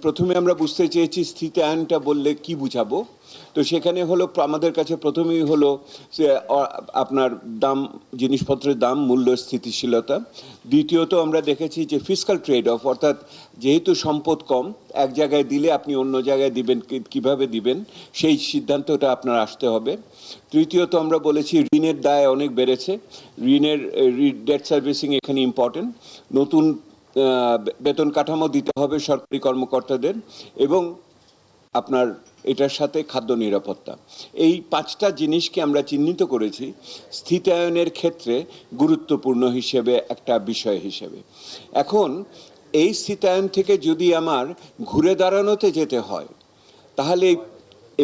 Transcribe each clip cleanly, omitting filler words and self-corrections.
প্রথমে আমরা বুঝতে চেয়েছি স্থিতায়নটা বললে কি বুঝাবো। তো সেখানে হলো আমাদের কাছে প্রথমেই হলো যে আপনার দাম, জিনিসপত্রের দাম, মূল্য স্থিতিশীলতা। দ্বিতীয়ত আমরা দেখেছি যে ফিসকাল ট্রেড অফ, অর্থাৎ যেহেতু সম্পদ কম, এক জায়গায় দিলে আপনি অন্য জায়গায় দিবেন, কিভাবে দিবেন সেই সিদ্ধান্তটা আপনার আসতে হবে। তৃতীয়ত আমরা বলেছি ঋণের দায় অনেক বেড়েছে, ঋণের ডেট সার্ভিসিং এখানে ইম্পর্টেন্ট। নতুন বেতন কাঠামো দিতে হবে সরকারি কর্মকর্তাদের, এবং আপনার এটার সাথে খাদ্য নিরাপত্তা। এই পাঁচটা জিনিসকে আমরা চিহ্নিত করেছি স্থিতায়নের ক্ষেত্রে গুরুত্বপূর্ণ হিসেবে, একটা বিষয় হিসেবে। এখন এই স্থিতায়ন থেকে যদি আমার ঘুরে দাঁড়ানোতে যেতে হয় তাহলে,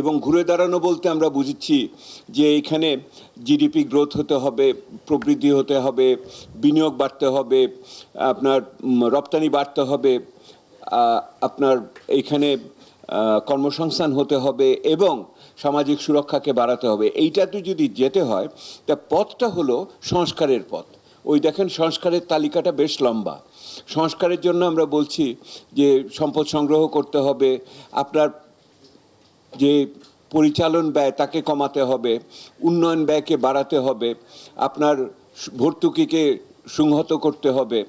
এবং ঘুরে দাঁড়ানো বলতে আমরা বুঝছি যে এখানে জিডিপি গ্রোথ হতে হবে, প্রবৃদ্ধি হতে হবে, বিনিয়োগ বাড়তে হবে, আপনার রপ্তানি বাড়তে হবে, আপনার এইখানে কর্মসংস্থান হতে হবে এবং সামাজিক সুরক্ষাকে বাড়াতে হবে। এইটাতে যদি যেতে হয় তা পথটা হলো সংস্কারের পথ। ওই দেখেন সংস্কারের তালিকাটা বেশ লম্বা। সংস্কারের জন্য আমরা বলছি যে সম্পদ সংগ্রহ করতে হবে, আপনার যে পরিচালন ব্যয় তাকে কমাতে হবে, উন্নয়ন ব্যয়কে বাড়াতে হবে, আপনার ভর্তুকিকে সংহত করতে হবে,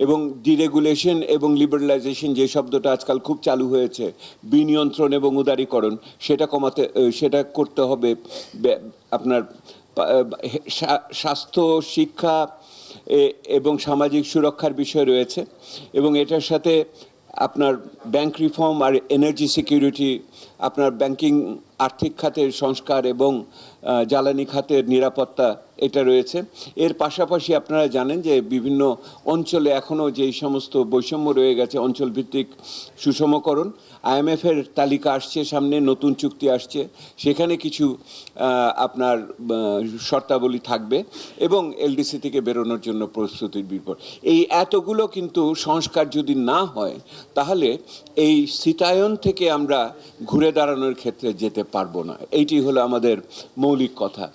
এবং ডিরেগুলেশন এবং লিবারালাইজেশন যে শব্দটা আজকাল খুব চালু হয়েছে, বিনিয়ন্ত্রণ এবং উদারীকরণ, সেটা করতে হবে। আপনার স্বাস্থ্য, শিক্ষা এবং সামাজিক সুরক্ষার বিষয় রয়েছে, এবং এটার সাথে আপনার ব্যাংক রিফর্ম আর এনার্জি সিকিউরিটি, আপনার ব্যাংকিং, আর্থিক খাতের সংস্কার এবং জ্বালানি খাতের নিরাপত্তা, এটা রয়েছে। এর পাশাপাশি আপনারা জানেন যে বিভিন্ন অঞ্চলে এখনও যেই সমস্ত বৈষম্য রয়ে গেছে, অঞ্চলভিত্তিক সুষমকরণ, আইএমএফের তালিকা আসছে সামনে, নতুন চুক্তি আসছে, সেখানে কিছু আপনার শর্তাবলী থাকবে, এবং এলডিসি থেকে বেরোনোর জন্য প্রস্তুতির বিপর। এই এতগুলো কিন্তু সংস্কার যদি না হয় তাহলে এই স্থিতায়ন থেকে আমরা ঘুরে দাঁড়ানোর ক্ষেত্রে যেতে পারবো না। এইটি হলো আমাদের মৌলিক কথা।